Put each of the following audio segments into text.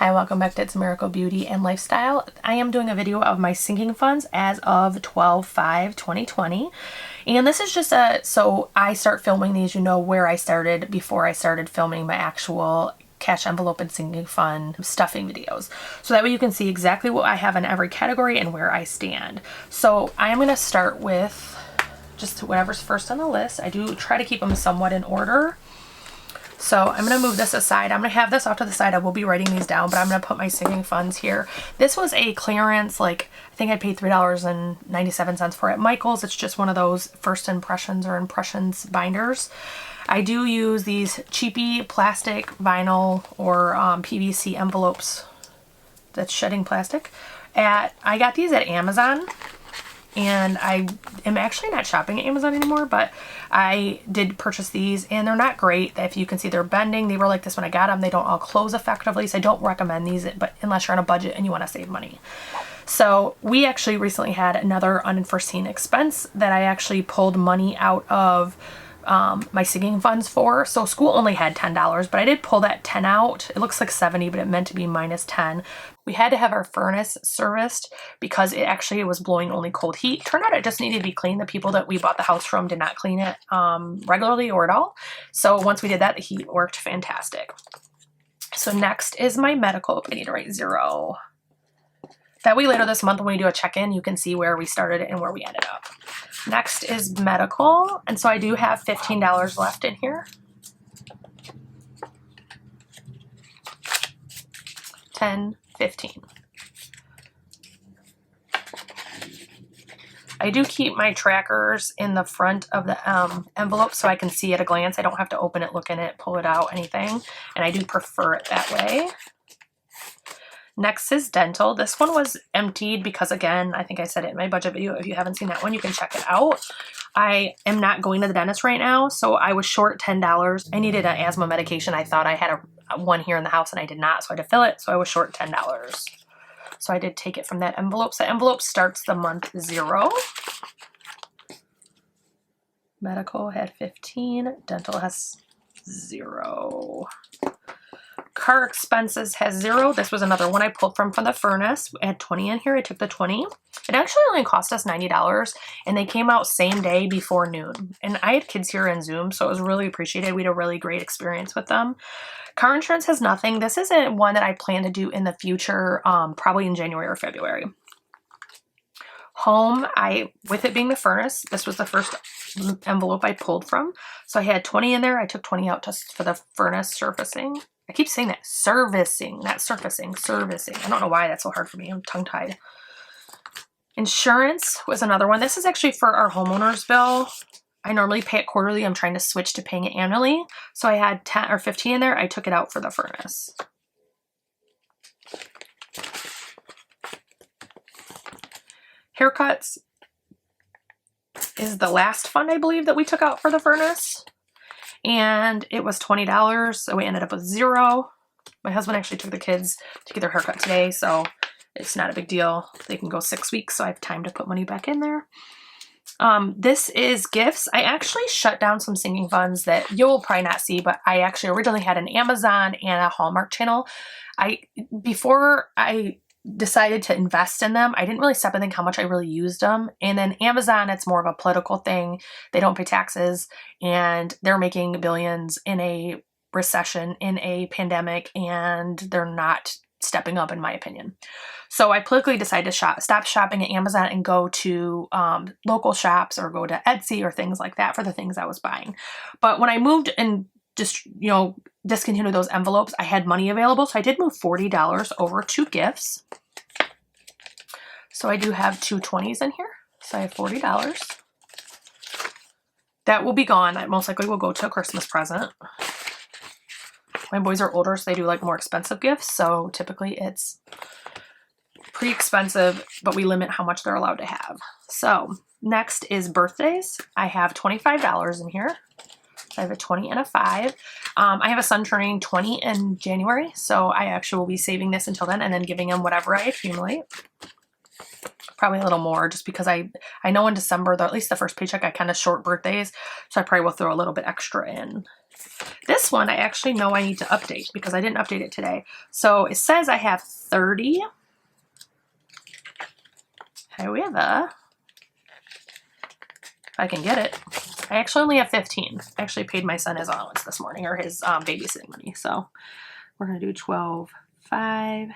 Hi, welcome back to It's a Miracle Beauty and Lifestyle. I am doing a video of my sinking funds as of 12/5/2020. And this is just so I start filming these, you know where I started before I started filming my actual cash envelope and sinking fund stuffing videos. So that way you can see exactly what I have in every category and where I stand. So I'm going to start with just whatever's first on the list. I do try to keep them somewhat in order. So I'm going to move this aside. I'm going to have this off to the side. I will be writing these down, but I'm going to put my sinking funds here. This was a clearance, like I think I paid $3.97 for it at Michael's. It's just one of those first impressions or impressions binders. I do use these cheapy plastic, vinyl, or PVC envelopes that's shedding plastic. I got these at Amazon. And I am actually not shopping at Amazon anymore, but I did purchase these and they're not great. If you can see, they're bending. They were like this when I got them. They don't all close effectively, so I don't recommend these, but unless you're on a budget and you want to save money. So we actually recently had another unforeseen expense that I actually pulled money out of my sinking funds for. So school only had $10, but I did pull that 10 out. It looks like 70, but it meant to be minus 10. We had to have our furnace serviced because it was blowing only cold heat. Turned out it just needed to be cleaned. The people that we bought the house from did not clean it regularly or at all. So once we did that, the heat worked fantastic. So next is my medical. I need to write 0. That way later this month when we do a check-in, you can see where we started and where we ended up. Next is medical. And so I do have $15 left in here. 10, 15. I do keep my trackers in the front of the envelope so I can see at a glance. I don't have to open it, look in it, pull it out, anything. And I do prefer it that way. Next is dental. This one was emptied because, again, I think I said it in my budget video. If you haven't seen that one, you can check it out. I am not going to the dentist right now, so I was short $10. I needed an asthma medication. I thought I had one here in the house, and I did not, so I had to fill it, so I was short $10. So I did take it from that envelope. So the envelope starts the month 0. Medical had 15. Dental has 0. Car expenses has 0. This was another one I pulled from the furnace. I had 20 in here. I took the 20. It actually only cost us $90, and they came out same day before noon. And I had kids here in Zoom, so it was really appreciated. We had a really great experience with them. Car insurance has nothing. This isn't one that I plan to do in the future, probably in January or February. Home, with it being the furnace, this was the first envelope I pulled from. So I had 20 in there. I took 20 out just for the furnace surfacing. I keep saying that, servicing, not surfacing, servicing. I don't know why that's so hard for me. I'm tongue-tied. Insurance was another one. This is actually for our homeowner's bill. I normally pay it quarterly. I'm trying to switch to paying it annually. So I had 10 or 15 in there. I took it out for the furnace. Haircuts is the last fund, I believe, that we took out for the furnace. And it was $20, so we ended up with 0. My husband actually took the kids to get their haircut today, so it's not a big deal. They can go 6 weeks, so I have time to put money back in there. This is gifts. I actually shut down some sinking funds that you'll probably not see, but I actually originally had an Amazon and a Hallmark channel. Before I decided to invest in them, I didn't really stop and think how much I really used them. And then Amazon, it's more of a political thing. They don't pay taxes and they're making billions in a recession, in a pandemic, and they're not stepping up, in my opinion. So I politically decided to stop shopping at Amazon and go to local shops or go to Etsy or things like that for the things I was buying. But when I moved and just, discontinued those envelopes, I had money available. So I did move $40 over to gifts. So I do have 2 20s in here. So I have $40. That will be gone. That most likely will go to a Christmas present. My boys are older, so they do like more expensive gifts. So typically it's pretty expensive, but we limit how much they're allowed to have. So next is birthdays. I have $25 in here. I have a 20 and a 5. I have a son turning 20 in January, so I actually will be saving this until then and then giving him whatever I accumulate. Probably a little more just because I know in December, at least the first paycheck, I kind of short birthdays, so I probably will throw a little bit extra in. This one I actually know I need to update because I didn't update it today. So it says I have 30. However, if I can get it, I actually only have 15. I actually paid my son his allowance this morning, or his babysitting money. So we're going to do 12, 5,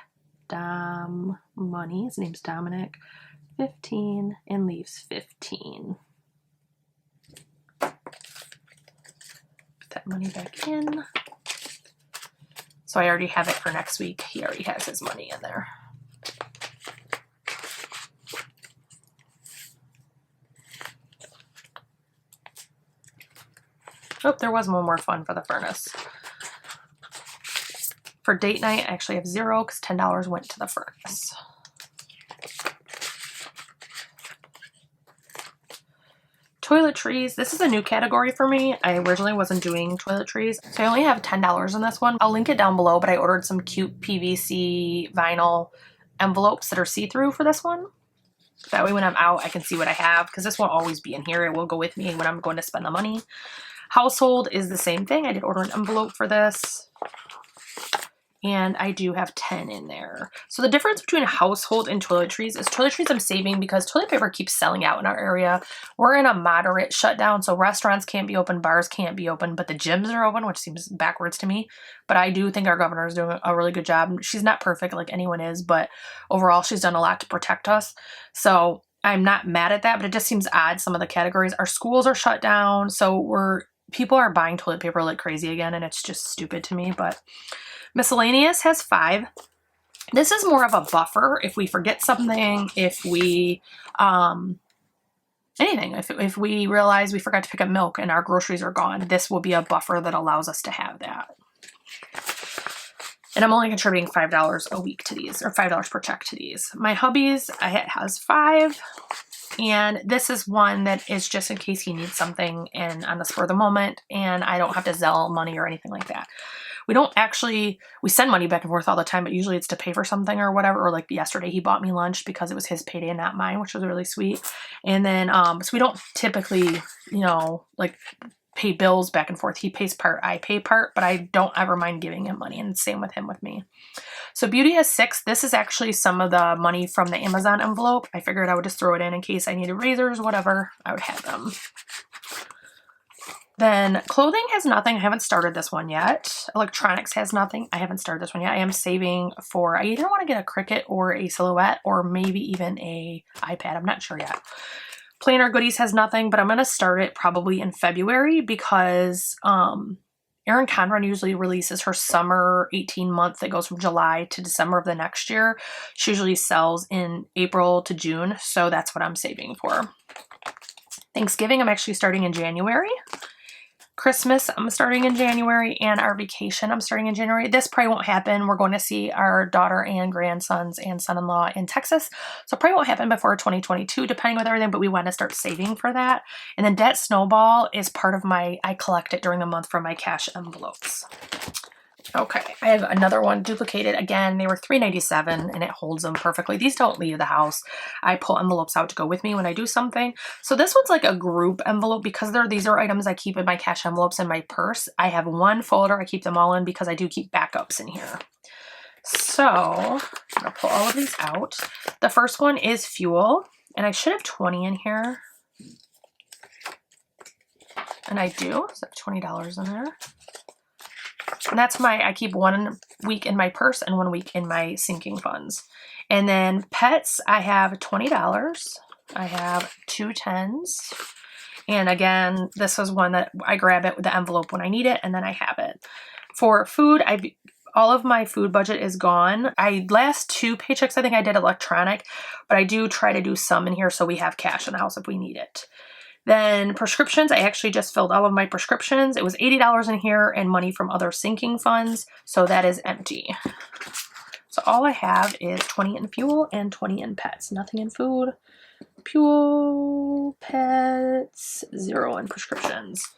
Dom money. His name's Dominic. 15 and leaves 15. Put that money back in. So I already have it for next week. He already has his money in there. Oh, there was one more fun for the furnace. For date night, I actually have 0 because $10 went to the furnace. Toiletries. This is a new category for me. I originally wasn't doing toiletries, so I only have $10 in this one. I'll link it down below, but I ordered some cute PVC vinyl envelopes that are see-through for this one. That way when I'm out, I can see what I have, because this won't always be in here. It will go with me when I'm going to spend the money. Household is the same thing. I did order an envelope for this. And I do have 10 in there. So the difference between a household and toiletries is toiletries I'm saving because toilet paper keeps selling out in our area. We're in a moderate shutdown, so restaurants can't be open, bars can't be open, but the gyms are open, which seems backwards to me. But I do think our governor is doing a really good job. She's not perfect like anyone is, but overall she's done a lot to protect us. So I'm not mad at that, but it just seems odd. Some of the categories, our schools are shut down, so people are buying toilet paper like crazy again, and it's just stupid to me. But miscellaneous has 5. This is more of a buffer if we forget something, if we, anything. If we realize we forgot to pick up milk and our groceries are gone, this will be a buffer that allows us to have that. And I'm only contributing $5 a week to these, or $5 per check to these. My hubby's has 5. And this is one that is just in case he needs something and on the spur of the moment, and I don't have to Zelle money or anything like that. We send money back and forth all the time, but usually it's to pay for something or whatever. Or like yesterday, he bought me lunch because it was his payday and not mine, which was really sweet. And then, so we don't typically, like pay bills back and forth. He pays part, I pay part, but I don't ever mind giving him money, and same with him with me. So beauty has 6. This is actually some of the money from the Amazon envelope. I figured I would just throw it in case I needed razors, whatever, I would have them. Then clothing has nothing. I haven't started this one yet. Electronics has nothing. I haven't started this one yet. I am saving for, I either want to get a Cricut or a Silhouette or maybe even a iPad. I'm not sure yet. Planner Goodies has nothing, but I'm going to start it probably in February because Erin Condren usually releases her summer 18-month that goes from July to December of the next year. She usually sells in April to June, so that's what I'm saving for. Thanksgiving, I'm actually starting in January. Christmas, I'm starting in January, and our vacation, I'm starting in January. This probably won't happen. We're going to see our daughter and grandsons and son-in-law in Texas, so probably won't happen before 2022, depending with everything, but we want to start saving for that. And then Debt Snowball is part of I collect it during the month from my cash envelopes. Okay, I have another one duplicated. Again, they were $3.97 and it holds them perfectly. These don't leave the house. I pull envelopes out to go with me when I do something. So this one's like a group envelope because these are items I keep in my cash envelopes in my purse. I have one folder I keep them all in because I do keep backups in here. So I'm gonna pull all of these out. The first one is fuel, and I should have 20 in here. And I do, so I have $20 in there. And that's I keep 1 week in my purse and 1 week in my sinking funds. And then pets, I have $20. I have 2 10s. And again, this is one that I grab it with the envelope when I need it, and then I have it. For food, all of my food budget is gone. Last 2 paychecks, I think I did electronic, but I do try to do some in here so we have cash in the house if we need it. Then prescriptions, I actually just filled all of my prescriptions. It was $80 in here and money from other sinking funds, so that is empty. So all I have is 20 in fuel and 20 in pets. Nothing in food, fuel, pets, 0 in prescriptions.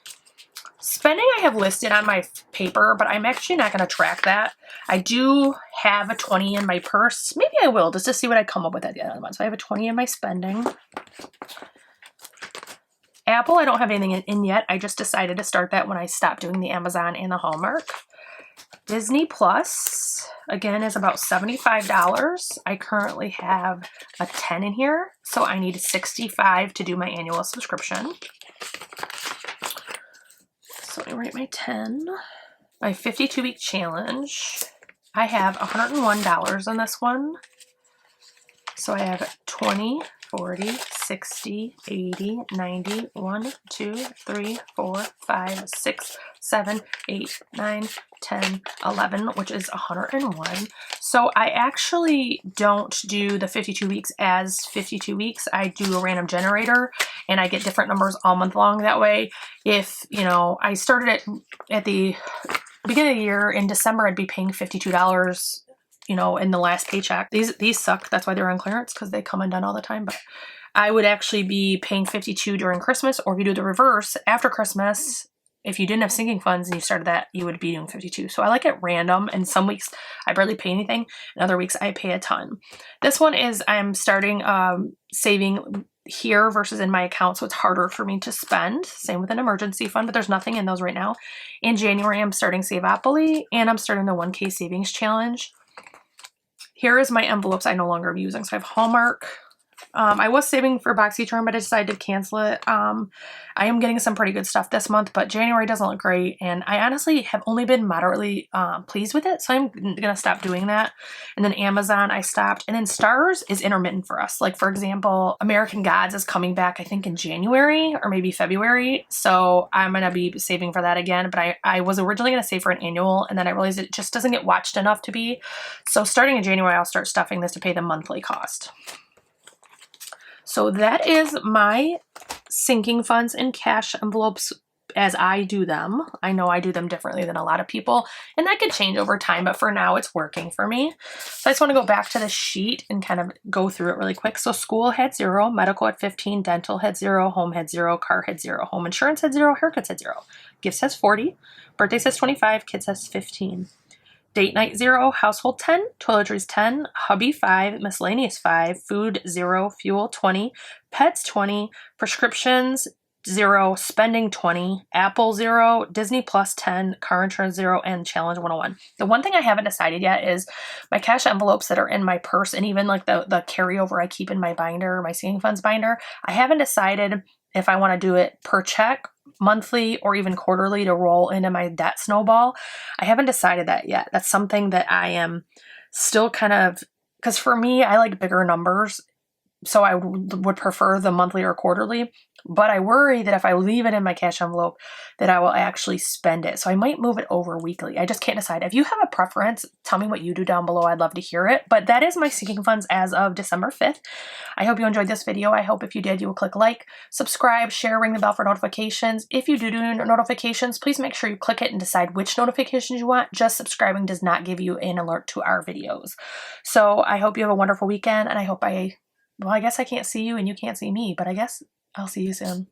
Spending I have listed on my paper, but I'm actually not going to track that. I do have a 20 in my purse. Maybe I will, just to see what I come up with at the end of the month. So I have a 20 in my spending. Apple, I don't have anything in yet. I just decided to start that when I stopped doing the Amazon and the Hallmark. Disney Plus, again, is about $75. I currently have a 10 in here, so I need 65 to do my annual subscription. So I write my 10. My 52-week challenge, I have $101 on this one. So I have 20, 40, 60, 80, 90, 1, 2, 3, 4, 5, 6, 7, 8, 9, 10, 11, which is 101. So I actually don't do the 52 weeks as 52 weeks. I do a random generator and I get different numbers all month long. That way, if, you know, I started it at the beginning of the year in December, I'd be paying $52, you know, in the last paycheck. These suck. That's why they're on clearance, because they come undone all the time. But I would actually be paying $52 during Christmas, or if you do the reverse after Christmas, if you didn't have sinking funds and you started that, you would be doing $52. So I like it random, and some weeks I barely pay anything, and other weeks I pay a ton. This one is I'm starting saving here versus in my account, so it's harder for me to spend. Same with an emergency fund, but there's nothing in those right now. In January, I'm starting Saveopoly, and I'm starting the 1K savings challenge. Here is my envelopes I no longer am using. So I have Hallmark. I was saving for BoxyCharm, but I decided to cancel it. I am getting some pretty good stuff this month, but January doesn't look great. And I honestly have only been moderately pleased with it. So I'm going to stop doing that. And then Amazon, I stopped. And then Stars is intermittent for us. Like, for example, American Gods is coming back, I think, in January or maybe February. So I'm going to be saving for that again. But I was originally going to save for an annual, and then I realized it just doesn't get watched enough to be. So starting in January, I'll start stuffing this to pay the monthly cost. So that is my sinking funds and cash envelopes as I do them. I know I do them differently than a lot of people, and that could change over time, but for now it's working for me. So I just want to go back to the sheet and kind of go through it really quick. So school had 0, medical had 15, dental had 0, home had 0, car had 0, home insurance had 0, haircuts had 0, gifts has 40, birthday says 25, kids has 15. Date night 0, household 10, toiletries 10, hubby 5, miscellaneous 5, food 0, fuel 20, pets 20, prescriptions 0, spending 20, Apple 0, Disney Plus 10, car insurance 0, and challenge 101. The one thing I haven't decided yet is my cash envelopes that are in my purse, and even like the carryover I keep in my binder, my sinking funds binder. I haven't decided if I want to do it per check, monthly, or even quarterly to roll into my debt snowball. I haven't decided that yet. That's something that I am still kind of, because for me, I like bigger numbers. So I would prefer the monthly or quarterly, but I worry that if I leave it in my cash envelope, that I will actually spend it. So I might move it over weekly. I just can't decide. If you have a preference, tell me what you do down below. I'd love to hear it. But that is my sinking funds as of December 5th. I hope you enjoyed this video. I hope if you did, you will click like, subscribe, share, ring the bell for notifications. If you do notifications, please make sure you click it and decide which notifications you want. Just subscribing does not give you an alert to our videos. So I hope you have a wonderful weekend, and I hope well, I guess I can't see you and you can't see me, but I guess I'll see you soon.